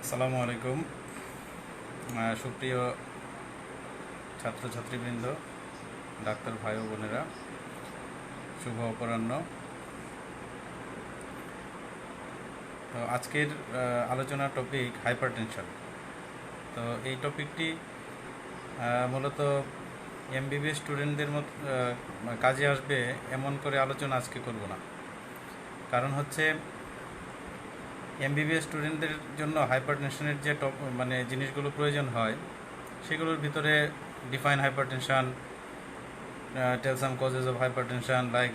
আসসালামু আলাইকুম। সুপ্রিয় ছাত্রছাত্রীবৃন্দ, ডাক্তার ভাই ও বোনেরা, শুভ অপরাহ্ন। তো আজকের আলোচনার টপিক হাইপারটেনশন। তো এই টপিকটি মূলত এমবিবিএস স্টুডেন্টদের মতো কাজে আসবে এমন করে আলোচনা আজকে করব না। কারণ হচ্ছে এমবিবিএস স্টুডেন্টদের জন্য হাইপারটেনশনের যে জিনিসগুলো প্রয়োজন হয় সেগুলোর ভিতরে define hypertension, tell some causes of hypertension like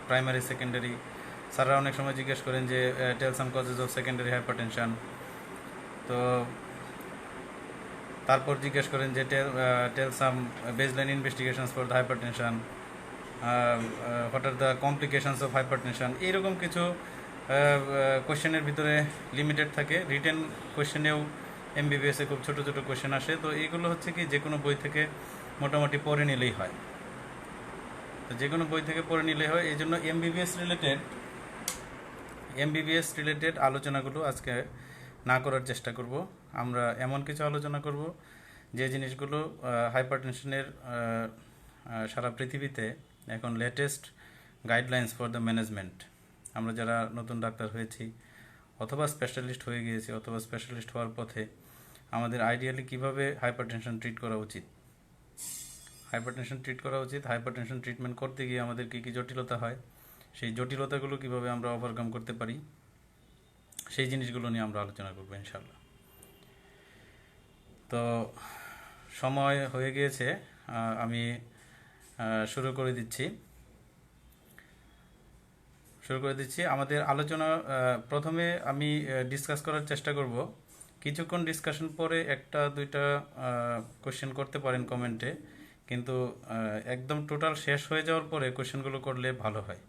primary secondary. স্যাররা অনেক সময় জিজ্ঞেস করেন যে tell some causes of secondary hypertension. তো তারপর জিজ্ঞেস করেন যে tell some baseline investigations for the hypertension, what are the complications of hypertension. এইরকম কিছু কোয়েশ্চেনের ভিতরে লিমিটেড থাকে। রিটেন কোয়েশ্চেনেও এমবিবিএসে খুব ছোটো ছোটো কোয়েশ্চেন আসে। তো এইগুলো হচ্ছে কি যে কোনো বই থেকে মোটামুটি পড়ে নিলেই হয়। তো যে কোনো বই থেকে পড়ে নিলেই হয়। এই জন্য এমবিবিএস রিলেটেড আলোচনাগুলো আজকে না করার চেষ্টা করব। আমরা এমন কিছু আলোচনা করব যে জিনিসগুলো হাইপারটেনশনের সারা পৃথিবীতে এখন latest guidelines for the management. আমরা যারা নতুন ডাক্তার হয়েছি অথবা স্পেশালিস্ট হয়ে গিয়েছি অথবা স্পেশালিস্ট হওয়ার পথে আমাদের আইডিয়ালি কিভাবে হাইপারটেনশন ট্রিট করা উচিত, হাইপারটেনশন ট্রিটমেন্ট করতে গিয়ে আমাদের কী কী জটিলতা হয়, সেই জটিলতাগুলো কিভাবে আমরা ওভারকাম করতে পারি, সেই জিনিসগুলো নিয়ে আমরা আলোচনা করবো ইনশাল্লাহ। তো সময় হয়ে গিয়েছে, আমি শুরু করে দিচ্ছি। আমাদের আলোচনা প্রথমে আমি ডিসকাস করার চেষ্টা করব। কিছুক্ষণ ডিসকাশন পরে একটা দুইটা কোশ্চেন করতে পারেন কমেন্টে, কিন্তু একদম টোটাল শেষ হয়ে যাওয়ার পরে কোশ্চেনগুলো করলে ভালো হয়।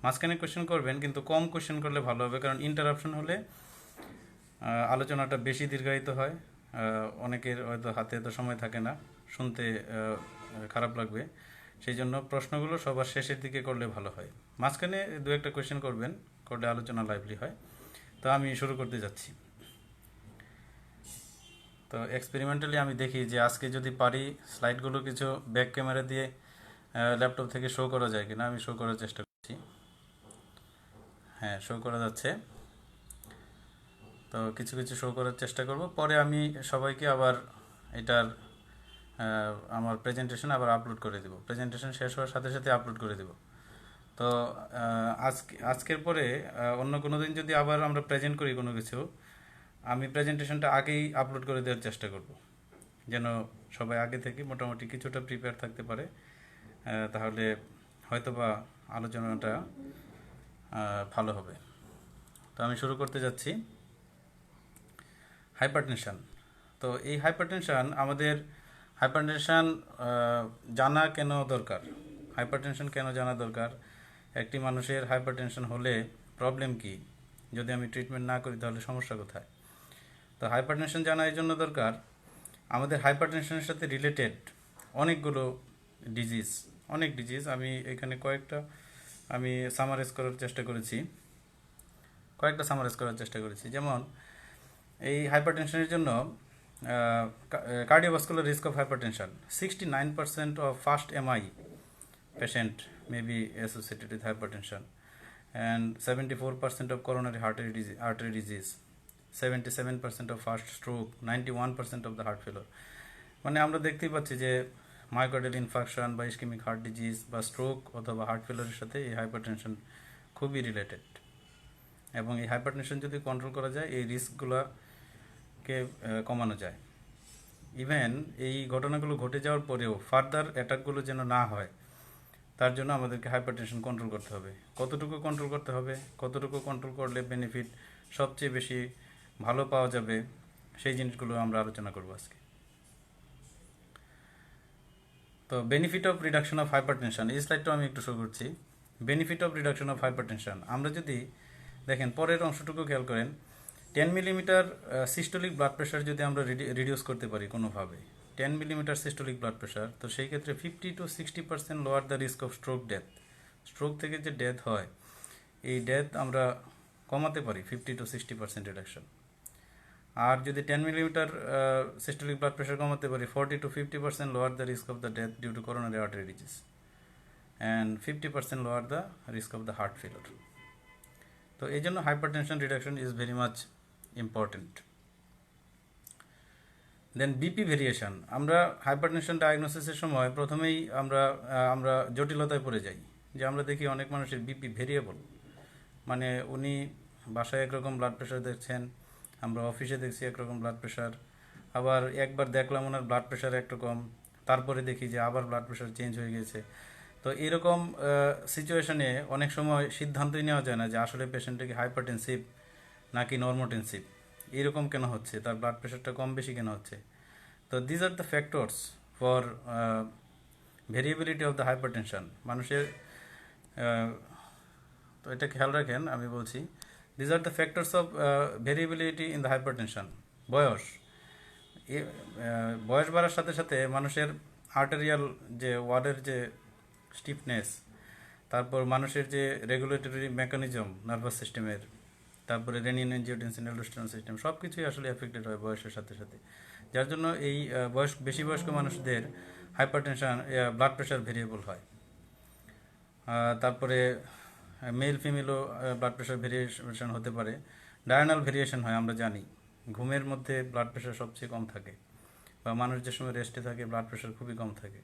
মাঝখানে কোশ্চেন করবেন, কিন্তু কম কোশ্চেন করলে ভালো হবে, কারণ ইন্টারাপশন হলে আলোচনাটা বেশি দীর্ঘায়িত হয়। অনেকের হয়তো হাতে এত সময় থাকে না, শুনতে খারাপ লাগবে। সেই জন্য প্রশ্নগুলো সবার শেষের দিকে করলে ভালো হয়। মাঝখানে দু একটা কোয়েশ্চেন করবেন, করলে আলোচনা লাইভলি হয়। তো আমি শুরু করতে যাচ্ছি। তো এক্সপেরিমেন্টালি আমি দেখি যে আজকে যদি পারি স্লাইডগুলো কিছু ব্যাক ক্যামেরা দিয়ে ল্যাপটপ থেকে শো করা যায় কিনা। আমি শো করার চেষ্টা করছি। হ্যাঁ, শো করা যাচ্ছে। তো কিছু কিছু শো করার চেষ্টা করব, পরে আমি সবাইকে আবার এটার আমার প্রেজেন্টেশন আবার আপলোড করে দেব। প্রেজেন্টেশন শেষ হওয়ার সাথে সাথে আপলোড করে দেব। তো আজকের পরে অন্য কোনো দিন যদি আবার আমরা প্রেজেন্ট করি কোনো কিছু, আমি প্রেজেন্টেশনটা আগেই আপলোড করে দেওয়ার চেষ্টা করব, যেন সবাই আগে থেকে মোটামুটি কিছুটা প্রিপেয়ার থাকতে পারে। তাহলে হয়তোবা আলোচনাটা ভালো হবে। তো আমি শুরু করতে যাচ্ছি। হাইপারটেনশন। তো এই হাইপারটেনশন জানা কেন দরকার? হাইপারটেনশন কেন জানা দরকার? একটি মানুষের হাইপারটেনশন হলে প্রবলেম কি? যদি আমি ট্রিটমেন্ট না করি তাহলে সমস্যা কোথায়? তো হাইপারটেনশন জানা এই জন্য দরকার, আমাদের হাইপারটেনশনের সাথে রিলেটেড অনেকগুলো অনেক ডিজিজ আমি এখানে আমি সামারাইজ করার চেষ্টা করেছি। যেমন এই হাইপারটেনশনের জন্য cardiovascular risk of hypertension, 69% of fast MI patient may be associated with hypertension, and 74% of coronary artery disease, 77% of fast stroke, 91% of the heart failure। মানে আমরা দেখতেই পাচ্ছি যে মায়োকার্ডিয়াল ইনফাকশন বা ইসকেমিক হার্ট ডিজিজ বা স্ট্রোক অথবা heart ফেলারের সাথে এই হাইপারটেনশন খুবই রিলেটেড। এবং এই হাইপারটেনশন যদি কন্ট্রোল করা যায়, এই রিস্কগুলোকে কমানো যায়। ইভেন এই ঘটনাগুলো ঘটে যাওয়ার পরেও ফার্দার অ্যাটাকগুলো যেন না হয়, তার জন্য আমাদেরকে হাইপারটেনশন কন্ট্রোল করতে হবে। কতটুকু কন্ট্রোল করতে হবে, কতটুকু কন্ট্রোল করলে বেনিফিট সবচেয়ে বেশি ভালো পাওয়া যাবে, সেই জিনিসগুলো আমরা আলোচনা করব আজকে। তো benefit of reduction of hypertension, এই স্লাইডটা আমি একটু শো করছি। Benefit of reduction of hypertension, আমরা যদি দেখেন পরের অংশটুকু খেয়াল করেন, 10 মিলিমিটার সিস্টোলিক ব্লাড প্রেশার যদি আমরা রিডিউস করতে পারি কোনোভাবে, 10 মিলিমিটার সিস্টোলিক ব্লাড প্রেশার, তো সেই ক্ষেত্রে 50-60% lower the risk of stroke থেকে যে ডেথ হয়, এই ডেথ আমরা কমাতে পারি 50-60% রিডাকশন। আর যদি 10 মিলিমিটার সিস্টোলিক ব্লাড প্রেশার কমাতে পারি 40 to 50% lower the risk of the death due to coronary artery disease and 50% lower the risk of the heart failure. তো এই জন্য hypertension reduction is very much important. Then BP variation, আমরা hypertension ডায়াগনোসিসের সময় প্রথমেই আমরা জটিলতায় পড়ে যাই, যে আমরা দেখি অনেক মানুষের বিপি ভেরিয়েবল, মানে উনি বাসায় একরকম ব্লাড প্রেশার দেখছেন, আমরা অফিসে দেখছি একরকম ব্লাড প্রেশার, আবার একবার দেখলাম ওনার ব্লাড প্রেশার একরকম, তারপরে দেখি যে আবার ব্লাড প্রেশার চেঞ্জ হয়ে গেছে। তো এরকম সিচুয়েশনে অনেক সময় সিদ্ধান্তই নেওয়া যায় না যে আসলে পেশেন্টটা কি হাইপারটেনসিভ নাকি নর্মোটেনসিভ, এরকম কেন হচ্ছে, তার ব্লাড প্রেশারটা কম বেশি কেন হচ্ছে। তো these are the factors for variability of the hypertension. মানুষের তো এটা খেয়াল রাখেন, আমি বলছি these are the factors of variability in the hypertension. বয়স, বয়স বাড়ার সাথে সাথে মানুষের আর্টেরিয়াল যে ওয়ালের যে স্টিফনেস, তারপর মানুষের যে রেগুলেটরি মেকানিজম নার্ভাস সিস্টেমের, তারপরে রেনিন এনজিওটেনসিন অ্যালডোস্টেরন সিস্টেম, সব কিছুই আসলে এফেক্টেড হয় বয়সের সাথে সাথে। যার জন্য এই বেশি বয়স্ক মানুষদের হাইপারটেনশন ব্লাড প্রেশার ভেরিয়েবল হয়। তারপরে মেল ফিমেলও ব্লাড প্রেশার ভেরিয়েশন হতে পারে। ডায়ানাল ভেরিয়েশন হয়, আমরা জানি ঘুমের মধ্যে ব্লাড প্রেশার সবচেয়ে কম থাকে, বা মানুষ যে সময় রেস্টে থাকে ব্লাড প্রেশার খুবই কম থাকে,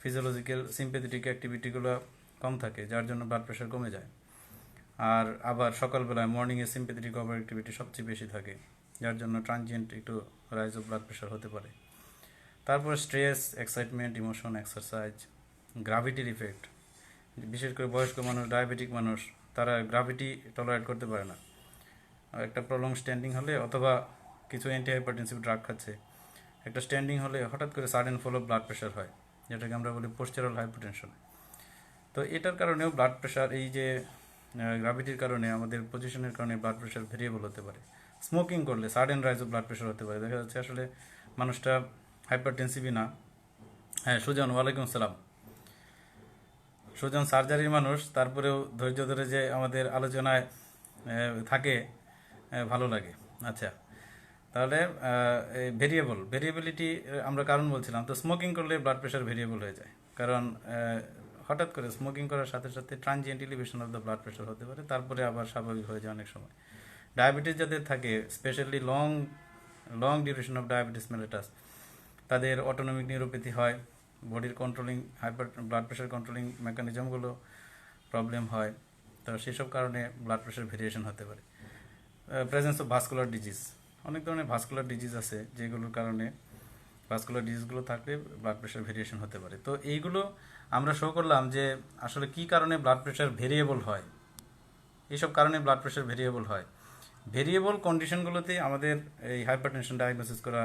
ফিজিওলজিক্যাল সিম্পেথেটিক অ্যাক্টিভিটিগুলো কম থাকে, যার জন্য ব্লাড প্রেশার কমে যায়। আর আবার সকালবেলায় মর্নিংয়ে সিম্পেথেটিক ওভার অ্যাক্টিভিটি সবচেয়ে বেশি থাকে, যার জন্য ট্রানজিয়েন্ট একটু রাইজ অফ ব্লাড প্রেশার হতে পারে। তারপর স্ট্রেস, এক্সাইটমেন্ট, ইমোশন, এক্সারসাইজ, গ্রাভিটির ইফেক্ট, বিশেষ করে বয়স্ক মানুষ, ডায়াবেটিক মানুষ, তারা গ্রাভিটি টলারেট করতে পারে না। একটা প্রলং স্ট্যান্ডিং হলে অথবা কিছু অ্যান্টি হাইপারটেনসিভ ড্রাগ খাচ্ছে, একটা স্ট্যান্ডিং হলে হঠাৎ করে sudden fall of blood pressure হয়, যেটাকে আমরা বলি পোস্টারাল হাইপারটেনশন। তো এটার কারণেও ব্লাড প্রেশার, এই যে গ্রাভিটির কারণে, আমাদের পজিশনের কারণে ব্লাড প্রেশার ভেরিয়েবল হতে পারে। স্মোকিং করলে sudden rise of blood pressure হতে পারে, দেখা যাচ্ছে আসলে মানুষটা হাইপারটেনসিভই না। হ্যাঁ, সুজন, ওয়ালাইকুম আসসালাম। সুজন সার্জারির মানুষ, তারপরেও ধৈর্য ধরে যে আমাদের আলোচনায় থাকে, ভালো লাগে। আচ্ছা, তাহলে ভেরিয়েবিলিটি আমরা কারণ বলছিলাম। তো স্মোকিং করলে ব্লাড প্রেশার ভেরিয়েবল হয়ে যায়, কারণ হঠাৎ করে স্মোকিং করার সাথে সাথে transient elevation of the blood pressure হতে পারে, তারপরে আবার স্বাভাবিক হয়ে যায় অনেক সময়। ডায়াবেটিস যাদের থাকে, specially long duration of diabetes mellitus, তাদের অটোনমিক নিউরোপ্যাথি হয়, বডির কন্ট্রোলিং ব্লাড প্রেশার কন্ট্রোলিং মেকানিজমগুলো প্রবলেম হয়। তো সেসব কারণে ব্লাড প্রেশার ভেরিয়েশন হতে পারে। প্রেজেন্স অফ ভাস্কুলার ডিজিজ, অনেক ধরনের ভাস্কুলার ডিজিজ আছে, যেগুলোর কারণে ভাস্কুলার ডিজিজগুলো থাকলে ব্লাড প্রেশার ভেরিয়েশন হতে পারে। তো এইগুলো আমরা শো করলাম যে আসলে কি কারণে ব্লাড প্রেশার ভেরিয়েবল হয়। এইসব কারণে ব্লাড প্রেশার ভেরিয়েবল হয়। ভেরিয়েবল কন্ডিশনগুলোতে আমাদের এই হাইপারটেনশন ডায়াগনোসিস করা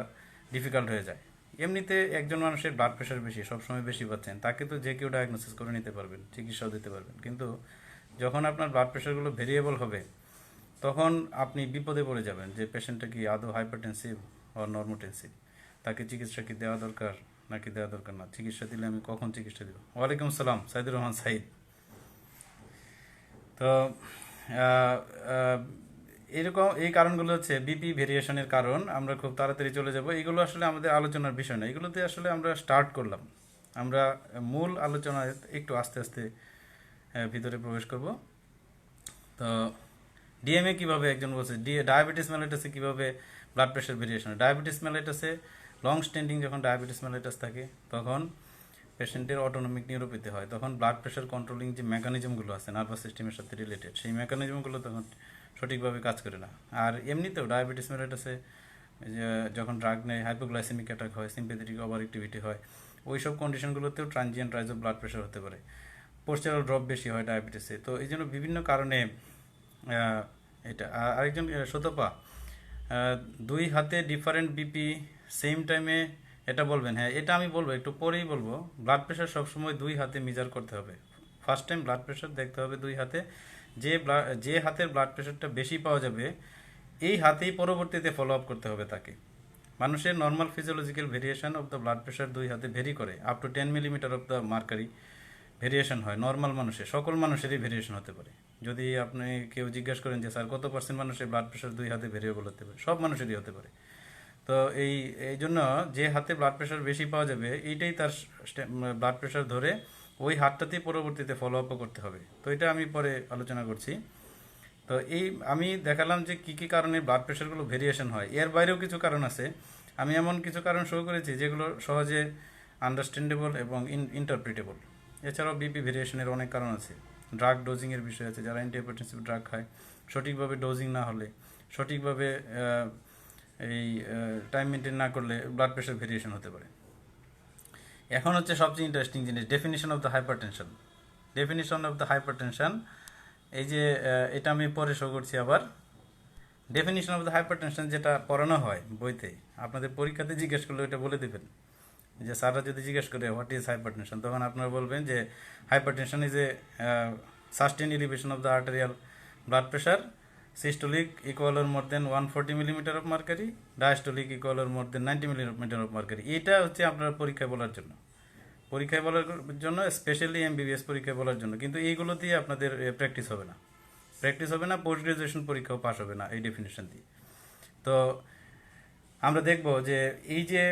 ডিফিকাল্ট হয়ে যায়। এমনিতে একজন মানুষের ব্লাড প্রেশার বেশি, সবসময় বেশি পাচ্ছেন, তাকে তো যে কেউ ডায়াগনোসিস করে নিতে পারবেন, চিকিৎসাও দিতে পারবেন। কিন্তু যখন আপনার ব্লাড প্রেশারগুলো ভেরিয়েবল হবে, তখন আপনি বিপদে পড়ে যাবেন যে পেশেন্টটা কি আদৌ হাইপারটেনসিভ অর নর্মোটেনসিভ, তাকে চিকিৎসা কি দেওয়া দরকার নাকি দেওয়া দরকার না, চিকিৎসা দিলে আমি কখন চিকিৎসা দেব। ওয়ালাইকুম আসসালাম, সাইদুর রহমান সাইদ। তো এরকম এই কারণগুলো হচ্ছে বিপি ভেরিয়েশনের কারণ। আমরা খুব তাড়াতাড়ি চলে যাব, এগুলো আসলে আমাদের আলোচনার বিষয় না, এগুলোতে আসলে আমরা স্টার্ট করলাম। আমরা মূল আলোচনায় একটু আস্তে আস্তে ভিতরে প্রবেশ করব। তো ডিএমএ কিভাবে, একজন বলছে ডায়াবেটিস মেলাইটাসে কিভাবে ব্লাড প্রেশার ভেরিয়েশন। ডায়াবেটিস মেলাইটাসে লং স্ট্যান্ডিং যখন ডায়াবেটিস মেলাইটাস থাকে, তখন পেশেন্টের অটোনমিক নিউরোপ্যাথি হয়, তখন ব্লাড প্রেশার কন্ট্রোলিং যে মেকানিজমগুলো আছে নার্ভাস সিস্টেমের সাথে রিলেটেড, সেই মেকানিজমগুলো তখন সঠিকভাবে কাজ করে না। আর এমনিতেও ডায়াবেটিস মেলাইটাসে যখন ড্রাগ নেয়, হাইপোগ্লাইসেমিক অ্যাটাক হয়, সিম্পেথেটিক ওভার অ্যাক্টিভিটি হয়, ওই সব কন্ডিশনগুলোতেও transient rise of blood pressure হতে পারে। পোস্টারাল ড্রপ বেশি হয় ডায়াবেটিসে। তো এই জন্য বিভিন্ন কারণে এটা। আরেকজন শতপা, 2 হাতে ডিফারেন্ট বিপি সেম টাইমে, এটা বলবেন। হ্যাঁ, এটা আমি বলবো, একটু পরেই বলবো। ব্লাড প্রেশার সবসময় 2 হাতে মেজার করতে হবে। ফার্স্ট টাইম ব্লাড প্রেশার দেখতে হবে 2 হাতে, যে হাতের ব্লাড প্রেশারটা বেশি পাওয়া যাবে, এই হাতেই পরবর্তীতে ফলো আপ করতে হবে তাকে। মানুষের normal physiological variation of the blood pressure 2 হাতে ভেরি করে up to 10 millimetre of the mercury variation হয় নর্মাল মানুষের, সকল মানুষেরই ভেরিয়েশন হতে পারে। যদি আপনি কেউ জিজ্ঞেস করেন যে স্যার কত পার্সেন্ট মানুষের ব্লাড প্রেশার 2 হাতে ভেরিয়েবল হতে পারে, সব মানুষেরই হতে পারে। তো এই এই জন্য যে হাতে ব্লাড প্রেশার বেশি পাওয়া যাবে এইটাই তার ব্লাড প্রেশার ধরে ওই হাতটাতেই পরবর্তীতে ফলো আপও করতে হবে। তো এটা আমি পরে আলোচনা করছি। তো এই আমি দেখালাম যে কি কি কারণে ব্লাড প্রেশারগুলো ভেরিয়েশন হয়। এর বাইরেও কিছু কারণ আছে, আমি এমন কিছু কারণ শো করেছি যেগুলো সহজে আন্ডারস্ট্যান্ডেবল এবং ইন্টারপ্রিটেবল। এছাড়াও বিপি ভেরিয়েশনের অনেক কারণ আছে। ড্রাগ ডোজিংয়ের বিষয় আছে, যারা অ্যান্টিহাইপারটেনসিভ ড্রাগ খায় সঠিকভাবে ডোজিং না হলে, সঠিকভাবে এই টাইম মেনটেন না করলে ব্লাড প্রেশার ভেরিয়েশন হতে পারে। এখন হচ্ছে সবচেয়ে ইন্টারেস্টিং জিনিস, definition of the hypertension. Definition of the hypertension, এই যে এটা আমি পরে শো করছি আবার। ডেফিনিশন অফ দ্য হাইপারটেনশন যেটা পড়ানো হয় বইতে, আপনাদের পরীক্ষাতে জিজ্ঞেস করলে ওইটা বলে দেবেন। যে স্যাররা যদি জিজ্ঞেস করে হোয়াট ইজ হাইপারটেনশন, তখন আপনারা বলবেন যে hypertension is a sustain elevation of the arterial blood pressure, systolic equal or more than 140 millimetre of mercury, diastolic equal or more than 90 millimetre of mercury. এটা হচ্ছে আপনার পরীক্ষায় বলার জন্য, পরীক্ষায় বলার জন্য, স্পেশালি এমবিবিএস পরীক্ষায় বলার জন্য। কিন্তু এইগুলো দিয়ে আপনাদের প্র্যাকটিস হবে না, প্র্যাকটিস হবে না, পোস্ট গ্রাজুয়েশন পরীক্ষাও পাস হবে না এই ডেফিনেশন দিয়ে। তো আমরা দেখব যে এই যে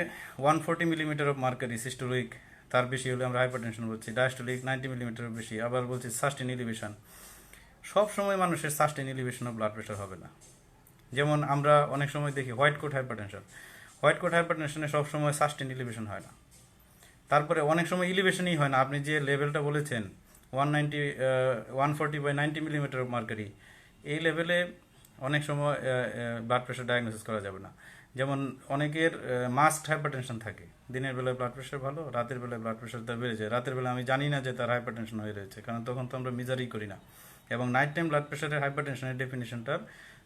140 মিলিমিটার অফ মার্কারি সিস্টোলিক, তার বেশি হলে আমরা হাইপারটেনশন বলছি, ডায়াস্টোলিক 90 মিলিমিটারের বেশি, আবার বলছি সাস্টেন এলিভেশন। সব সময় মানুষের sustain elevation of blood pressure হবে না। যেমন আমরা অনেক সময় দেখি white coat hypertension, white coat হাইপারটেনশনে সবসময় সাস্টেন এলিভেশন হয় না। তারপরে অনেক সময় ইলিভেশনই হয় না, আপনি যে লেভেলটা বলেছেন 140/90 মিলিমিটার অফ মার্কারি, এই লেভেলে অনেক সময় ব্লাড প্রেশার ডায়াগনোসিস করা যাবে না। যেমন অনেকের মাস্কড হাইপারটেনশন থাকে, দিনের বেলায় ব্লাড প্রেশার ভালো, রাতের বেলায় ব্লাড প্রেশার তার বেড়ে যায়। রাতের বেলা আমি জানি না যে তার হাইপারটেনশন হয়ে রয়েছে, কারণ তখন তো আমরা মেজারই করি না। এবং নাইট টাইম ব্লাড প্রেশারের হাইপারটেনশনের ডেফিনিশনটার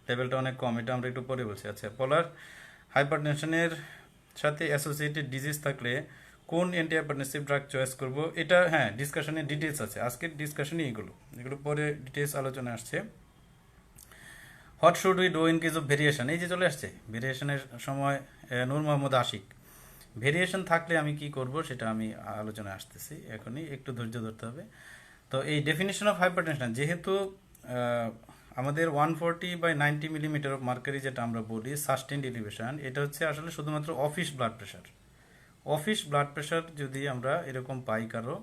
লেভেলটা অনেক কম, এটা আমরা একটু পরে বলছি। আচ্ছা, পোলার হাইপারটেনশনের সাথে অ্যাসোসিয়েটেড ডিজিজ থাকলে কোন অ্যান্টিহাইপারটেনসিভ ড্রাগ চয়েস করব, এটা হ্যাঁ ডিসকাশনের ডিটেলস আছে, আজকের ডিসকাশনে এগুলো পরে ডিটেলস আলোচনা আসছে। What should we do in case of variation, এই যে চলে আসছে ভেরিয়েশনের সময়, নূর মোহাম্মদ আশিক। ভেরিয়েশন থাকলে আমি কি করব সেটা আমি আলোচনায় আসতেছি, এখনই একটু ধৈর্য ধরতে হবে। তো এই ডেফিনেশন অফ হাইপারটেনশন, যেহেতু আমাদের 140/90 মিলিমিটার অফ মার্কারি যেটা আমরা বলি সাস্টেন্ড এলিভেশন, এটা হচ্ছে আসলে শুধুমাত্র office blood pressure. Office blood pressure যদি আমরা এরকম পাই কারো,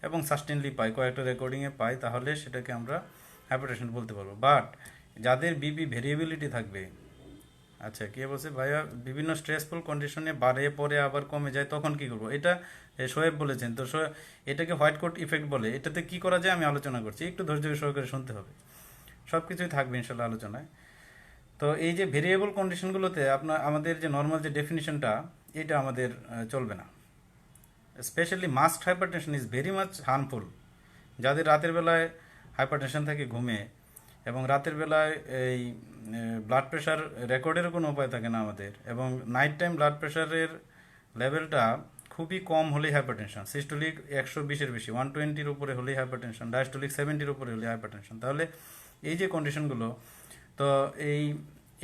এবং সাস্টেনলি পাই, কয়েকটা রেকর্ডিংয়ে পাই, তাহলে সেটাকে আমরা হাইপারটেনশন বলতে পারবো। বাট যাদের বিপি ভেরিয়েবিলিটি থাকবে, আচ্ছা কে বলছে ভাইয়া বিভিন্ন স্ট্রেসফুল কন্ডিশনে বাড়ে পরে আবার কমে যায়, তখন কি করবো, এটা শোয়েব বলেছেন। তো এটাকে হোয়াইট কোট ইফেক্ট বলে। এটাতে কি করা যায় আমি আলোচনা করছি, একটু ধৈর্য সহকারে শুনতে হবে, সব কিছুই থাকবে ইনশাল্লাহ আলোচনায়। তো এই যে ভেরিয়েবল কন্ডিশনগুলোতে আমাদের যে নর্মাল যে ডেফিনিশনটা, এটা আমাদের চলবে না। Specially masked hypertension is very much harmful. যাদের রাতের বেলায় হাইপারটেনশন থাকে ঘুমে, এবং রাতের বেলায় এই ব্লাড প্রেশার রেকর্ডের কোনো উপায় থাকে না আমাদের, এবং নাইট টাইম ব্লাড প্রেশারের লেভেলটা খুবই কম হলেই হাইপারটেনশন, সিস্টোলিক 120-এর বেশি, 120-র উপরে হলেই হাইপারটেনশন, ডায়াস্টোলিক 70-র উপরে হলেই হাইপারটেনশন। তাহলে এই যে কন্ডিশনগুলো, তো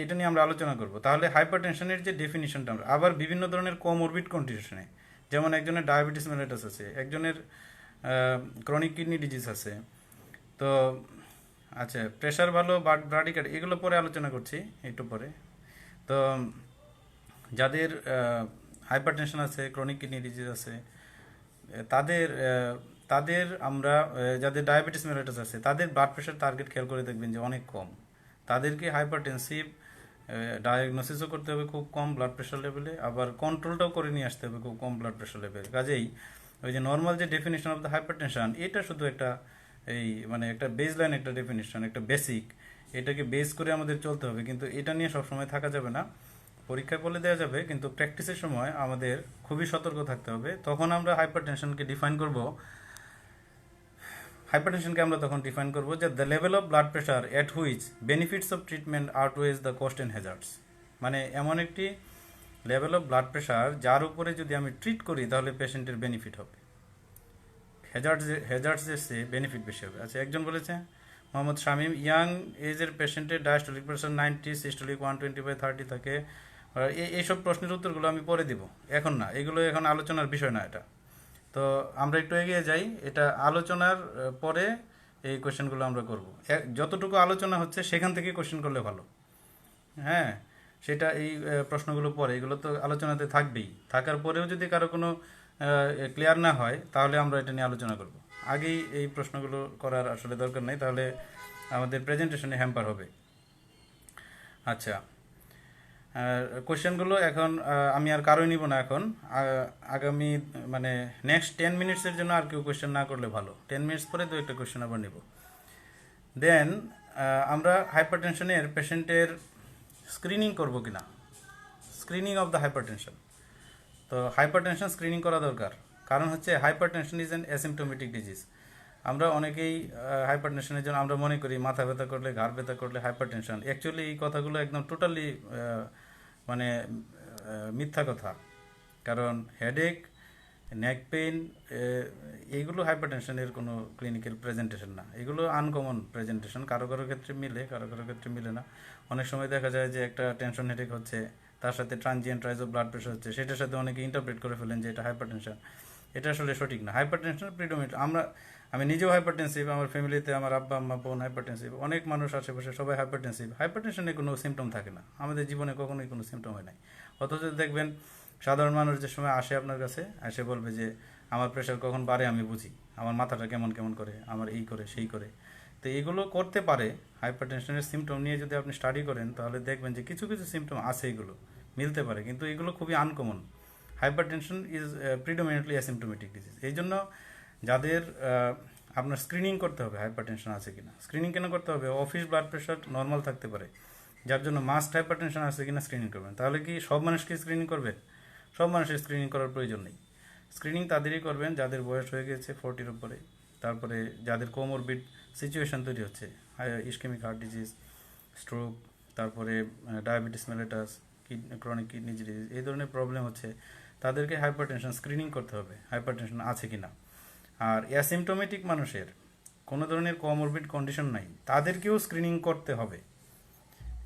এটা নিয়ে আমরা আলোচনা করব। তাহলে হাইপারটেনশনের যে ডেফিনিশনটা, আমরা আবার বিভিন্ন ধরনের কোমরবিড কন্ডিশনে, যেমন একজনের ডায়াবেটিস মেলিটাস আছে, একজনের ক্রনিক কিডনি ডিজিজ আছে। তো আচ্ছা, প্রেশার ভালো, ব্রাডিকার্ড, এগুলো পরে আলোচনা করছি একটু পরে। তো যাদের হাইপারটেনশন আছে, ক্রনিক কিডনি ডিজিজ আছে, তাদের তাদের আমরা যাদের ডায়াবেটিস মেলিটাস আছে, তাদের ব্লাড প্রেশার টার্গেট খেয়াল করে দেখবেন যে অনেক কম। তাদেরকে হাইপারটেনসিভ ডায়াগনোসিসও করতে হবে খুব কম ব্লাড প্রেশার লেভেলে, আবার কন্ট্রোলটাও করে নিয়ে আসতে হবে খুব কম ব্লাড প্রেশার লেভেল। কাজেই ওই যে নর্মাল যে ডেফিনেশন অফ দ্য হাইপারটেনশন, এটা শুধু একটা মানে একটা বেসলাইন, একটা ডেফিনেশন, একটা বেসিক, এটাকে বেস করে আমাদের চলতে হবে। কিন্তু এটা নিয়ে সবসময় থাকা যাবে না, পরীক্ষায় বলে দেওয়া যাবে, কিন্তু প্র্যাকটিসের সময় আমাদের খুবই সতর্ক থাকতে হবে। তখন আমরা হাইপারটেনশনকে ডিফাইন করব, হাইপারটেনশনকে আমরা তখন ডিফাইন করব যে the level of blood pressure at which benefits of treatment outweighs the cost and hazards. মানে এমন একটি লেভেল অফ ব্লাড প্রেশার যার উপরে যদি আমি ট্রিট করি তাহলে পেশেন্টের বেনিফিট হবে, হ্যাজার্ডসের চেয়ে বেনিফিট বেশি হবে। আচ্ছা, একজন বলেছে মোহাম্মদ শামীম, ইয়াং এজের পেশেন্টের ডায়াস্টোলিক প্রেশার 90, সিস্টোলিক 120/30 থাকে। এইসব প্রশ্নের উত্তরগুলো আমি পরে দিব, এখন না, এগুলো এখন আলোচনার বিষয় না এটা। তো আমরা একটু এগিয়ে যাই, এটা আলোচনার পরে এই কোশ্চেনগুলো আমরা করব। যতটুকু আলোচনা হচ্ছে সেখান থেকে কোশ্চেন করলে ভালো। হ্যাঁ, সেটা এই প্রশ্নগুলো পরে, এগুলো তো আলোচনাতে থাকবেই, থাকার পরেও যদি কারো কোনো ক্লিয়ার না হয় তাহলে আমরা এটা নিয়ে আলোচনা করব। আগেই এই প্রশ্নগুলো করার আসলে দরকার নেই, তাহলে আমাদের প্রেজেন্টেশনে হ্যাম্পার হবে। আচ্ছা, কোশ্চেনগুলো এখন আমি আর কারোই নিব না এখন। আগামী মানে নেক্সট 10 মিনিটসের জন্য আর কেউ কোশ্চেন না করলে ভালো। 10 মিনিটস পরে তো একটা কোশ্চেন আবার নিব। দেন আমরা হাইপারটেনশনের পেশেন্টের স্ক্রিনিং করব কিনা, স্ক্রিনিং অফ দ্য হাইপারটেনশন। তো হাইপারটেনশন স্ক্রিনিং করা দরকার, কারণ হচ্ছে hypertension is an asymptomatic disease. আমরা অনেকেই হাইপারটেনশনের জন্য আমরা মনে করি মাথা ব্যথা করলে, ঘাড় ব্যথা করলে হাইপারটেনশন। অ্যাকচুয়ালি এই কথাগুলো একদম টোটালি মানে মিথ্যা কথা। কারণ হেডেক, নেক পেইন, এইগুলো হাইপারটেনশনের কোনো ক্লিনিক্যাল প্রেজেন্টেশন না, এগুলো আনকমন প্রেজেন্টেশন। কারো কারো ক্ষেত্রে মিলে, কারো কারো ক্ষেত্রে মিলে না। অনেক সময় দেখা যায় যে একটা টেনশন হেডেক হচ্ছে, তার সাথে transient rise of blood pressure হচ্ছে, সেটার সাথে অনেকে ইন্টারপ্রেট করে ফেলেন যে এটা হাইপারটেনশন। এটা আসলে সঠিক না। হাইপারটেনশন প্রিডোমিনেট, আমি নিজেও হাইপারটেনসিভ, আমার ফ্যামিলিতে আমার আব্বা আম্মা বোন হাইপারটেনসিভ, অনেক মানুষ আশেপাশে সবাই হাইপারটেনসিভ। হাইপারটেনশনের কোনো সিমটম থাকে না, আমাদের জীবনে কখনোই কোনো সিমটম হয় নাই। অথচ দেখবেন সাধারণ মানুষ যে সময় আসে আপনার কাছে, এসে বলবে যে আমার প্রেশার কখন বাড়ে আমি বুঝি, আমার মাথাটা কেমন কেমন করে, আমার এই করে সেই করে। তো এগুলো করতে পারে। হাইপারটেনশনের সিমটম নিয়ে যদি আপনি স্টাডি করেন তাহলে দেখবেন যে কিছু কিছু সিমটম আছে, এগুলো মিলতে পারে, কিন্তু এগুলো খুবই uncommon. Hypertension is predominantly asymptomatic disease. এই জন্য যাদের আপনার স্ক্রিনিং করতে হবে হাইপারটেনশন আছে কিনা। স্ক্রিনিং কেন করতে হবে? অফিস ব্লাড প্রেশার নর্মাল থাকতে পারে, যার জন্য মাস্ট হাইপারটেনশন আছে কিনা স্ক্রিনিং করবেন। তাহলে কি সব মানুষকে স্ক্রিনিং করবেন? সব মানুষের স্ক্রিনিং করার প্রয়োজন নেই। স্ক্রিনিং তাদেরই করবেন যাদের বয়স হয়ে গেছে 40-র উপরে, তারপরে যাদের কোমরবিড সিচুয়েশন তৈরি হচ্ছে, ইসকেমিক হার্ট ডিজিজ, স্ট্রোক, তারপরে diabetes mellitus, chronic kidney disease, এই ধরনের প্রবলেম হচ্ছে, তাদেরকে হাইপারটেনশন স্ক্রিনিং করতে হবে হাইপারটেনশন আছে কিনা। আর অ্যাসিমটোমেটিক মানুষের কোনো ধরনের কোমরবিড কন্ডিশন নাই, তাদেরকেও স্ক্রিনিং করতে হবে।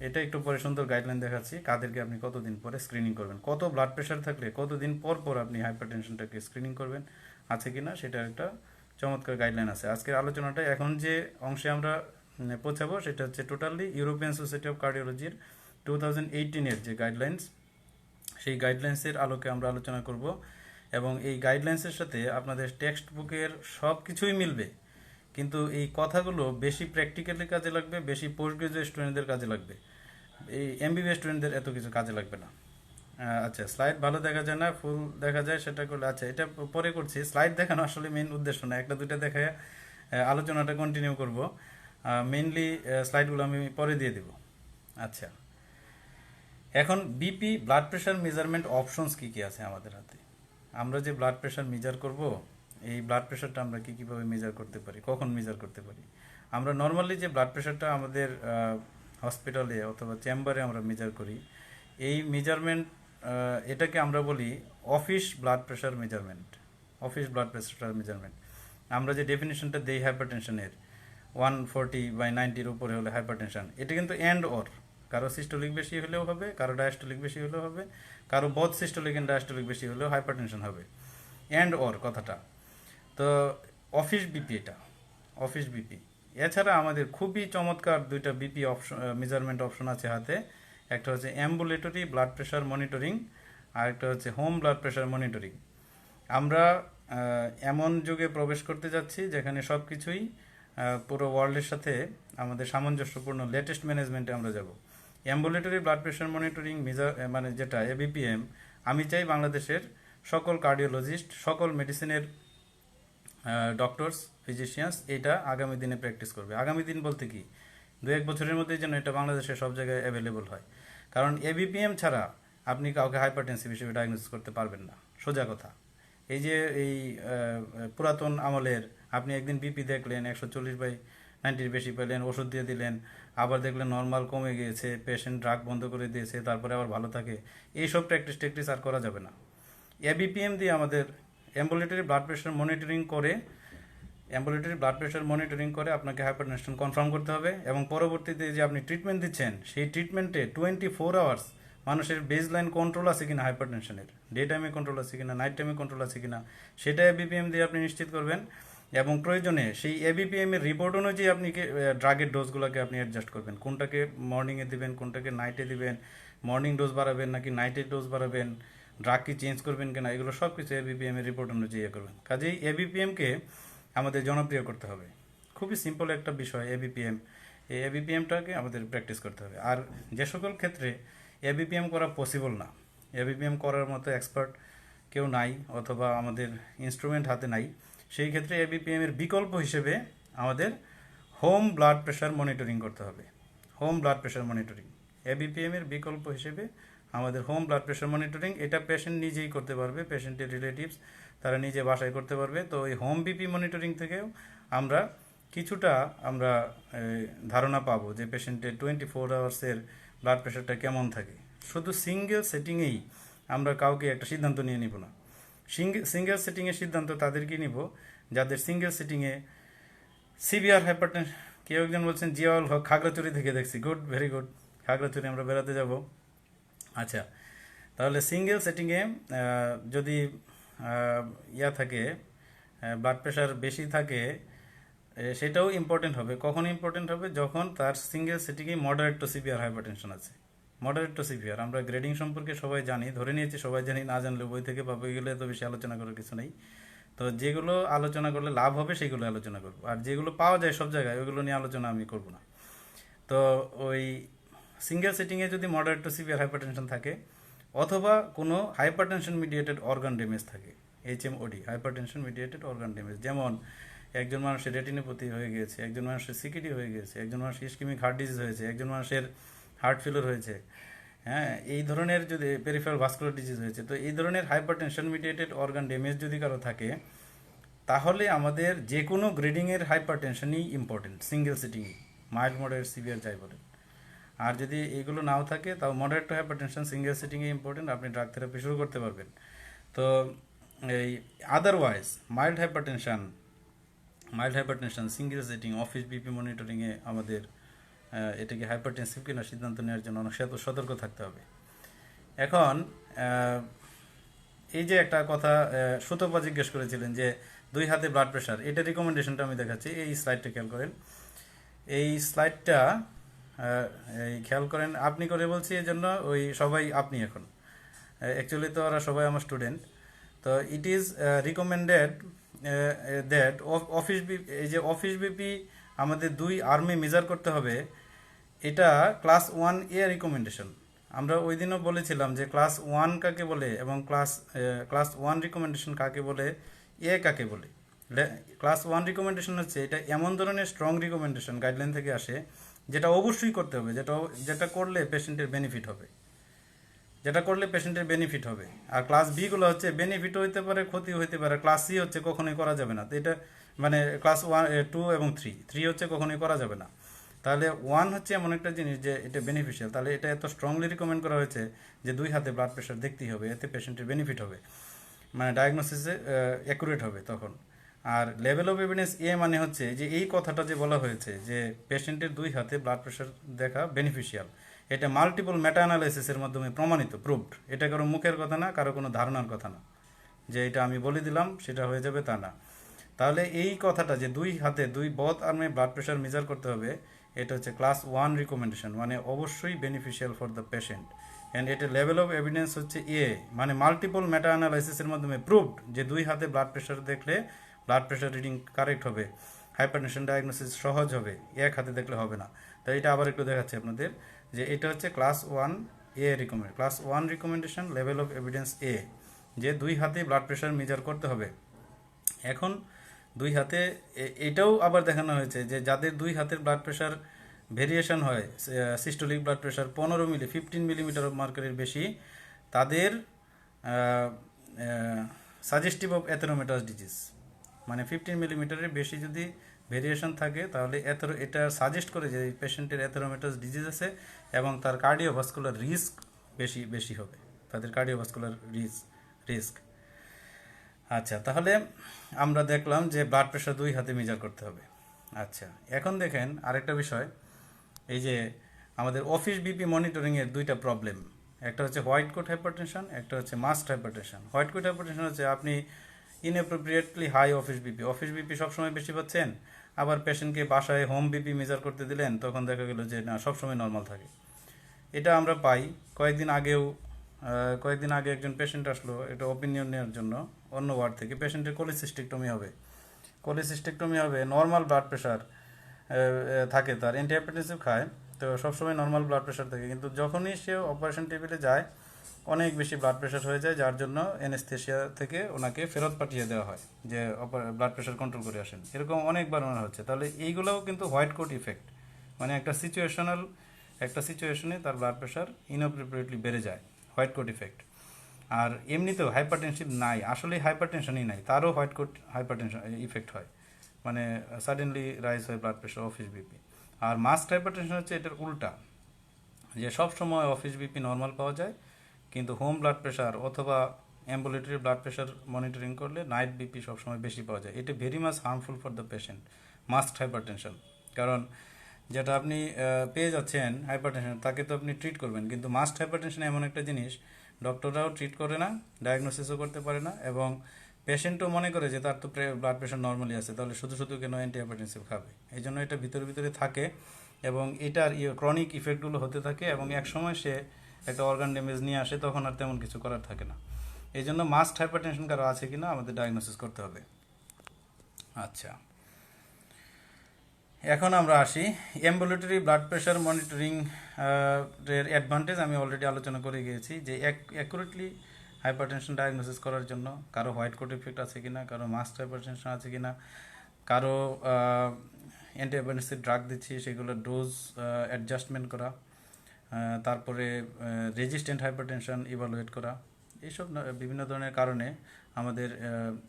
এটা একটু পরে সুন্দর গাইডলাইন দেখাচ্ছি কাদেরকে আপনি কতদিন পরে স্ক্রিনিং করবেন, কত ব্লাড প্রেশার থাকলে কতদিন পর পর আপনি হাইপারটেনশনটাকে স্ক্রিনিং করবেন আছে কিনা, সেটার একটা চমৎকার গাইডলাইন আছে। আজকের আলোচনাটা এখন যে অংশে আমরা পৌঁছাবো সেটা হচ্ছে টোটালি ইউরোপিয়ান সোসাইটি অফ কার্ডিওলজির 2018-এর যে গাইডলাইন্স, সেই গাইডলাইন্সের আলোকে আমরা আলোচনা করব। এবং এই গাইডলাইন্সের সাথে আপনাদের টেক্সট বুকের সব কিছুই মিলবে, কিন্তু এই কথাগুলো বেশি প্র্যাকটিক্যালি কাজে লাগবে, বেশি পোস্ট গ্রাজুয়েট স্টুডেন্টদের কাজে লাগবে। এই এমবিবিএস স্টুডেন্টদের এত কিছু কাজে লাগবে না। আচ্ছা, স্লাইড ভালো দেখা যায় না, ফুল দেখা যায় সেটা করলে, আচ্ছা এটা পরে করছি। স্লাইড দেখানো আসলে মেইন উদ্দেশ্য না, একটা দুইটা দেখায় আলোচনাটা কন্টিনিউ করব। মেইনলি স্লাইডগুলো আমি পরে দিয়ে দেব। আচ্ছা, এখন BP blood pressure measurement options কী কী আছে আমাদের হাতে। আমরা যে ব্লাড প্রেশার মেজার করব, এই ব্লাড প্রেশারটা আমরা কীভাবে মেজার করতে পারি, কখন মেজার করতে পারি। আমরা নর্মালি যে ব্লাড প্রেশারটা আমাদের হসপিটালে অথবা চেম্বারে আমরা মেজার করি, এই মেজারমেন্ট, এটাকে আমরা বলি office blood pressure measurement. Office blood pressure measurement আমরা যে ডেফিনেশনটা দেই হাইপারটেনশনের, 140/90-র উপরে হলে হাইপারটেনশন। এটা কিন্তু অ্যান্ড অর, কারো সিস্টোলিক বেশি হলেও হবে, কারো ডায়াস্টোলিক বেশি হলেও হবে, কারো বোথ সিস্টোলিক এন্ড ডায়াস্টোলিক বেশি হলেও হাইপারটেনশন হবে। অ্যান্ড অর কথাটা তো অফিস বিপি, এটা অফিস বিপি। এছাড়া আমাদের খুবই চমৎকার দুইটা বিপি অপশন, মেজারমেন্ট অপশন আছে হাতে। একটা হচ্ছে অ্যাম্বুলেটরি ব্লাড প্রেশার মনিটরিং, আর একটা হচ্ছে হোম ব্লাড প্রেশার মনিটরিং। আমরা এমন যুগে প্রবেশ করতে যাচ্ছি যেখানে সব কিছুই পুরো ওয়ার্ল্ডের সাথে আমাদের সামঞ্জস্যপূর্ণ লেটেস্ট ম্যানেজমেন্টে আমরা যাব। অ্যাম্বুলেটরি ব্লাড প্রেশার মনিটরিং মানে যেটা এবিপিএম, আমি চাই বাংলাদেশের সকল কার্ডিওলজিস্ট, সকল মেডিসিনের ডক্টরস, ফিজিশিয়ানস এটা আগামী দিনে প্র্যাকটিস করবে। আগামী দিন বলতে কি, 2-1 বছরের মধ্যে যেন এটা বাংলাদেশের সব জায়গায় অ্যাভেলেবল হয়। কারণ এবিপিএম ছাড়া আপনি কাউকে হাইপারটেনসিভ হিসেবে ডায়াগনোসিস করতে পারবেন না, সোজা কথা। এই যে এই পুরাতন আমলের, আপনি একদিন বিপি দেখলেন 140/90-র বেশি পেলেন, ওষুধ দিয়ে দিলেন, আবার দেখলেন নর্মাল কমে গিয়েছে, পেশেন্ট ড্রাগ বন্ধ করে দিয়েছে, তারপরে আবার ভালো থাকে, এইসব প্র্যাকটিস আর করা যাবে না। এবিপিএম দিয়ে আমাদের অ্যাম্বুলেটরি ব্লাড প্রেশার মনিটরিং করে আপনাকে হাইপারটেনশন কনফার্ম করতে হবে। এবং পরবর্তীতে যে আপনি ট্রিটমেন্ট দিচ্ছেন, সেই ট্রিটমেন্টে 24 আওয়ার্স মানুষের বেসলাইন কন্ট্রোল আছে কিনা হাইপারটেনশনের, ডে টাইমে কন্ট্রোল আছে কিনা, নাইট টাইমে কন্ট্রোল আছে কিনা, সেটা এবিপিএম দিয়ে আপনি নিশ্চিত করবেন। এবং প্রয়োজনে সেই এবিপিএম এর রিপোর্ট অনুযায়ী আপনি ড্রাগের ডোজগুলোকে আপনি অ্যাডজাস্ট করবেন, কোনটাকে মর্নিংয়ে দিবেন, কোনটাকে নাইটে দিবেন, মর্নিং ডোজ বাড়াবেন নাকি নাইটের ডোজ বাড়াবেন, ড্রাগ কি চেঞ্জ করবেন কিনা, এগুলো সব কিছু এবিপিএম এর রিপোর্ট অনুযায়ী করবেন। কাজেই এবিপিএমকে আমাদের জনপ্রিয় করতে হবে। খুবই সিম্পল একটা বিষয় এবিপিএম। এই এবিপিএমটাকে আমাদের প্র্যাকটিস করতে হবে। আর যে সকল ক্ষেত্রে এবিপিএম করা পসিবল না, এবিপিএম করার মতো এক্সপার্ট কেউ নাই অথবা আমাদের ইনস্ট্রুমেন্ট হাতে নাই, সেই ক্ষেত্রে এবিপিএম এর বিকল্প হিসেবে আমাদের হোম ব্লাড প্রেশার মনিটরিং করতে হবে। Home blood pressure monitoring ABPM এর বিকল্প হিসেবে আমাদের হোম ব্লাড প্রেশার মনিটরিং, এটা পেশেন্ট নিজেই করতে পারবে, পেশেন্টের রিলেটিভস তারা নিজে বাসায় করতে পারবে। তো এই হোম বিপি মনিটরিং থেকেও আমরা কিছুটা আমরা ধারণা পাবো যে পেশেন্টের 24 আওয়ার্সের ব্লাড প্রেশারটা কেমন থাকে। শুধু সিঙ্গেল সেটিংয়েই আমরা কাউকে একটা সিদ্ধান্ত নিয়ে নিব না। সিঙ্গেল সেটিংয়ের সিদ্ধান্ত তাদেরকে নিব যাদের সিঙ্গেল সেটিংয়ে সিভিয়ার হাইপারটেনশন। কেউ একজন বলছেন জিয়াউল হক, খাগড়াছড়ি থেকে দেখছি, গুড, ভেরি গুড, খাগড়াছড়ি আমরা বেড়াতে যাব। আচ্ছা, তাহলে সিঙ্গেল সেটিংয়ে যদি ইয়া থাকে, ব্লাড প্রেশার বেশি থাকে, সেটাও ইম্পর্টেন্ট হবে। কখন ইম্পর্টেন্ট হবে? যখন তার সিঙ্গেল সেটিংয়ে মডারেট টু সিভিয়ার হাইপারটেনশন আছে। মডারেট টু সিভিয়ার আমরা গ্রেডিং সম্পর্কে সবাই জানি, ধরে নিয়েছি সবাই জানি, না জানলে বই থেকে পাবো, এগুলো এত বেশি আলোচনা করার কিছু নেই। তো যেগুলো আলোচনা করলে লাভ হবে সেগুলো আলোচনা করবো, আর যেগুলো পাওয়া যায় সব জায়গায় ওইগুলো নিয়ে আলোচনা আমি করব না। তো ওই সিঙ্গেল সেটিংয়ে যদি মডারেট টু সিভিয়ার হাইপারটেনশন থাকে অথবা কোনো হাইপারটেনশন মিডিয়েটেড অর্গান ড্যামেজ থাকে, এইচএমওডি, হাইপারটেনশন মিডিয়েটেড অর্গান ড্যামেজ, যেমন একজন মানুষের রেটিনোপ্যাথি হয়ে গিয়েছে, একজন মানুষের সিকিডি হয়ে গিয়েছে, একজন মানুষের ইসকেমিক হার্ট ডিজিজ হয়েছে, একজন মানুষের হার্ট ফেলিওর হয়েছে, হ্যাঁ, এই ধরনের যদি পেরিফেরাল ভাস্কুলার ডিজিজ হয়েছে, তো এই ধরনের হাইপারটেনশন মিডিয়েটেড অর্গান ড্যামেজ যদি কারো থাকে, তাহলে আমাদের যে কোনো গ্রেডিংয়ের হাইপারটেনশনই ইম্পর্টেন্ট, সিঙ্গেল সিটিংই, মাইল্ড, মডারেট, সিভিয়ার যাই বলেন। আর যদি এগুলো নাও থাকে তাও মডারেট টু হাইপারটেনশন সিঙ্গেল সিটিংয়ে ইম্পর্টেন্ট, আপনি ড্রাগ থেরাপি শুরু করতে পারবেন। তো এই otherwise mild hypertension single setting office BP মনিটরিংয়ে আমাদের এটাকে হাইপারটেনসিভ কিনা সিদ্ধান্ত নেওয়ার জন্য অনেক সতর্ক থাকতে হবে। এখন এই যে একটা কথা সুতপা জিজ্ঞেস করেছিলেন যে 2 হাতে ব্লাড প্রেশার, এটা রিকমেন্ডেশনটা আমি দেখাচ্ছি, এই স্লাইডটা খেয়াল করেন। এই স্লাইডটা খেয়াল করেন, আপনি করে বলছি এই জন্য ওই সবাই আপনি এখন, অ্যাকচুয়ালি তো ওরা সবাই আমার স্টুডেন্ট। তো it is recommended that office BP, এই যে অফিস বিপি আমাদের 2 আর্মে মেজার করতে হবে, এটা ক্লাস 1A রিকমেন্ডেশন। আমরা ওই দিনও বলেছিলাম যে ক্লাস 1 কাকে বলে এবং ক্লাস 1 রিকমেন্ডেশন কাকে বলে, এ কাকে বলে। ক্লাস 1 রিকমেন্ডেশন হচ্ছে এটা এমন ধরনের স্ট্রং রিকমেন্ডেশন গাইডলাইন থেকে আসে যেটা অবশ্যই করতে হবে, যেটা করলে পেশেন্টের বেনিফিট হবে, আর ক্লাস বি গুলো হচ্ছে বেনিফিট হইতে পারে, ক্ষতি হইতে পারে, ক্লাস সি হচ্ছে কখনোই করা যাবে না। তো এটা মানে ক্লাস 1, 2 এবং 3 হচ্ছে কখনোই করা যাবে না। তাহলে 1 হচ্ছে এমন একটা জিনিস যে এটা বেনিফিশিয়াল, তাহলে এটা এত স্ট্রংলি রিকমেন্ড করা হয়েছে যে 2 হাতে ব্লাড প্রেশার দেখতেই হবে, এতে পেশেন্টের বেনিফিট হবে, মানে ডায়াগনোসিসে অ্যাকুরেট হবে তখন। আর লেভেল অফ এভিডেন্স এ মানে হচ্ছে যে এই কথাটা যে বলা হয়েছে যে পেশেন্টের 2 হাতে ব্লাড প্রেশার দেখা বেনিফিশিয়াল, এটা মাল্টিপল মেটা অ্যানালাইসিসের মাধ্যমে প্রমাণিত, প্রুভড। এটা কারো মুখের কথা না, কারো কোনো ধারণার কথা না, যে এটা আমি বলে দিলাম সেটা হয়ে যাবে তা না। তাহলে এই কথাটা যে 2 হাতে 2 বোথ আর্মে ব্লাড প্রেশার মেজার করতে হবে, এটা হচ্ছে ক্লাস 1 রিকমেন্ডেশন, মানে অবশ্যই beneficial for the patient. And এটা লেভেল অফ এভিডেন্স হচ্ছে এ, মানে মাল্টিপল মেটা অ্যানালাইসিসের মাধ্যমে প্রুভড যে 2 হাতে ব্লাড প্রেশার দেখলে ব্লাড প্রেশার রিডিং কারেক্ট হবে, হাইপারটেনশন ডায়াগনোসিস সহজ হবে, এক হাতে দেখলে হবে না। তাই এটা আবার একটু দেখাচ্ছি আপনাদের যে এটা হচ্ছে class 1A recommend, class 1 recommendation, level of evidence A, যে 2 হাতে ব্লাড প্রেশার মেজার করতে হবে। এখন 2 হাতে এটাও আবার দেখানো হয়েছে যে যাদের 2 হাতের ব্লাড প্রেশার ভেরিয়েশন হয়, systolic blood pressure 15 millimetre of মার্কারের বেশি, তাদের সাজেস্টিভ অফ অ্যাথেরোমেটাস ডিজিজ, মানে 15 মিলিমিটারের বেশি যদি ভেরিয়েশন থাকে তাহলে এটা সাজেস্ট করে যে পেশেন্টের অ্যাথেরোমেটাস ডিজিজ আছে এবং তার কার্ডিওভাস্কুলার রিস্ক বেশি হবে, তাদের কার্ডিওভাস্কুলার রিস্ক। আচ্ছা, তাহলে আমরা দেখলাম যে ব্লাড প্রেশার 2 হাতে মেজার করতে হবে। আচ্ছা, এখন দেখেন আরেকটা বিষয়, এই যে আমাদের অফিস বিপি মনিটরিংয়ের 2টা প্রবলেম, একটা হচ্ছে হোয়াইট কোট হাইপারটেনশন, একটা হচ্ছে masked hypertension. White coat hypertension হচ্ছে আপনি ইনঅ্যাপ্রোপ্রিয়েটলি হাই অফিস বিপি সবসময় বেশি পাচ্ছেন, আবার পেশেন্টকে বাসায় হোম বিপি মেজার করতে দিলেন, তখন দেখা গেল যে না, সবসময় নর্মাল থাকে। এটা আমরা পাই। কয়েকদিন আগে একজন পেশেন্ট আসলো এটা ওপিনিয়ন নেওয়ার জন্য অন্য ওয়ার্ড থেকে। পেশেন্টের কোলিসিস্টেকটমি হবে, নর্মাল ব্লাড প্রেশার থাকে, তার অ্যান্টিহাইপারটেনসিভ খায়, তো সবসময় নর্মাল ব্লাড প্রেশার থাকে, কিন্তু যখনই সে অপারেশন টেবিলে যায় অনেক বেশি ব্লাড প্রেশার হয়ে যায়, যার জন্য অ্যানেস্থেশিয়া থেকে ওনাকে ফেরত পাঠিয়ে দেওয়া হয় যে ব্লাড প্রেশার কন্ট্রোল করে আসেন। এরকম অনেকবার ওনার হচ্ছে। তাহলে এইগুলোও কিন্তু হোয়াইট কোট ইফেক্ট, মানে একটা সিচুয়েশনে তার ব্লাড প্রেশার ইনঅ্যাপ্রোপ্রিয়েটলি বেড়ে যায়, হোয়াইট কোট ইফেক্ট। আর এমনিতেও হাইপারটেনসিভ নাই, আসলে হাইপারটেনশনই নাই, তারও হোয়াইট কোট হাইপারটেনশন ইফেক্ট হয়, মানে সাডেনলি রাইজ হয় ব্লাড প্রেশার, অফিস বিপি। আর মাস্ট হাইপারটেনশন হচ্ছে এটার উল্টা, যে সব সময় অফিস বিপি নর্মাল পাওয়া যায়, কিন্তু হোম ব্লাড প্রেশার অথবা অ্যাম্বুলেটরি ব্লাড প্রেশার মনিটরিং করলে নাইট বিপি সবসময় বেশি পাওয়া যায়। এটা very much harmful for the patient, must hypertension. কারণ যেটা আপনি পেয়ে যাচ্ছেন হাইপারটেনশন, তাকে তো আপনি ট্রিট করবেন, কিন্তু মাস্ট হাইপারটেনশন এমন একটা জিনিস ডক্টররাও ট্রিট করে না, ডায়াগনোসিসও করতে পারে না, এবং পেশেন্টও মনে করে যে তার তো ব্লাড প্রেশার নর্মালি আছে, তাহলে শুধু শুধু কেন অ্যান্টিহাইপারটেনসিভ খাবে। এই জন্য এটা ভিতরে ভিতরে থাকে, এবং এটার ক্রনিক ইফেক্টগুলো হতে থাকে, এবং এক সময় সে একটা অর্গান ড্যামেজ নিয়ে আসে, তখন আর তেমন কিছু করার থাকে না। এই জন্য মাস্ট হাইপারটেনশন কারো আছে কিনা আমাদের ডায়াগনোসিস করতে হবে। আচ্ছা, এখন আমরা আসি অ্যাম্বুলেটরি ব্লাড প্রেশার মনিটরিং এর অ্যাডভান্টেজ। আমি অলরেডি আলোচনা করে গিয়েছি যে অ্যাকুরেটলি হাইপারটেনশন ডায়াগনোসিস করার জন্য কারো হোয়াইট কোট ইফেক্ট আছে কিনা, কারো মাস্ট হাইপারটেনশন আছে কিনা, কারো অ্যান্টিহাইপারটেনসিভ ড্রাগ দিচ্ছি সেগুলো ডোজ অ্যাডজাস্টমেন্ট করা, তারপরে রেজিস্ট্যান্ট হাইপারটেনশন ইভালুয়েট করা, এইসব বিভিন্ন ধরনের কারণে আমাদের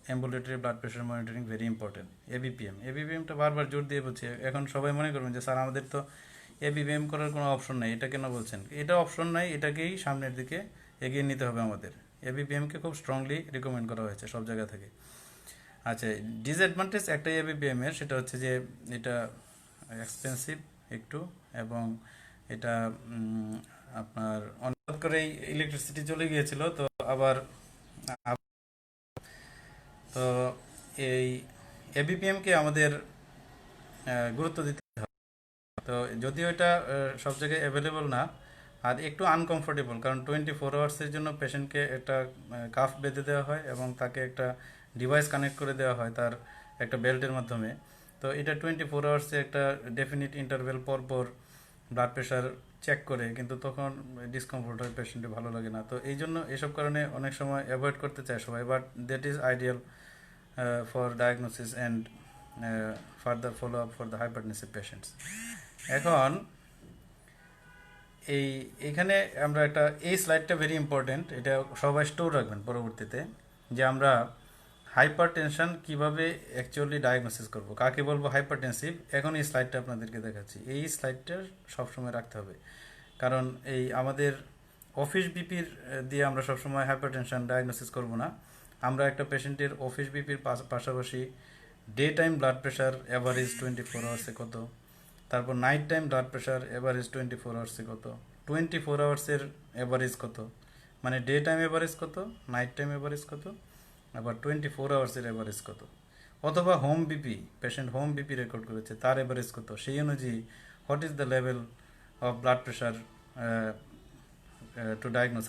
ambulatory blood pressure monitoring very important. এবিপিএমটা বারবার জোর দিয়ে বলছি। এখন সবাই মনে করবেন যে স্যার আমাদের তো এবিপিএম করার কোনো অপশন নেই, এটা কেন বলছেন? এটা অপশন নাই, এটাকেই সামনের দিকে এগিয়ে নিতে হবে আমাদের। এবিপিএমকে খুব স্ট্রংলি রিকমেন্ড করা হয়েছে সব জায়গা থেকে। আচ্ছা, ডিসঅ্যাডভান্টেজ একটা এবিপিএম এর, সেটা হচ্ছে যে এটা এক্সপেন্সিভ একটু, এবং এটা আপনার অনেক করেই ইলেকট্রিসিটি চলে গিয়েছিল, তো আবার তো এই এবিপিএমকে আমাদের গুরুত্ব দিতে হবে। তো যদিও এটা সব জায়গায় অ্যাভেলেবল না, আর একটু আনকমফোর্টেবল, কারণ 24 আওয়ার্সের জন্য পেশেন্টকে একটা কাফ বেঁধে দেওয়া হয়, এবং তাকে একটা ডিভাইস কানেক্ট করে দেওয়া হয় তার একটা বেল্টের মাধ্যমে। তো এটা 24 আওয়ার্সে একটা ডেফিনিট ইন্টারভেল পর পর ব্লাড প্রেশার চেক করে, কিন্তু তখন ডিসকমফোর্ট হয়, পেশেন্টের ভালো লাগে না। তো এই জন্য এসব কারণে অনেক সময় অ্যাভয়েড করতে চায় সবাই, but that is ideal for diagnosis and further follow up for the hypertensive patients. এখন এখানে আমরা এই স্লাইডটা ভেরি ইম্পর্টেন্ট, এটা সবাই স্টোর রাখবেন পরবর্তীতে, যে আমরা হাইপার টেনশন কীভাবে অ্যাকচুয়ালি ডায়াগনোসিস করব, কাকে বলবো হাইপারটেনসিভ। এখন এই স্লাইডটা আপনাদেরকে দেখাচ্ছি, এই স্লাইডটা সবসময় রাখতে হবে, কারণ এই আমাদের অফিস বিপির দিয়ে আমরা সবসময় হাইপারটেনশন ডায়াগনোসিস করব না। আমরা একটা পেশেন্টের অফিস বিপির পাশাপাশি day time blood pressure average 24 আওয়ার্সে কত, তারপর night time blood pressure average 24 আওয়ার্সে কত, 24 আওয়ার্সের অ্যাভারেজ কত, মানে ডে টাইম অ্যাভারেজ কত, নাইট টাইম অ্যাভারেজ কত, আবার 24 আওয়ার্সের অ্যাভারেজ কত, অথবা home BP, patient home BP record করেছে, তার অ্যাভারেজ কত, সেই অনুযায়ী what is the level of blood pressure to diagnose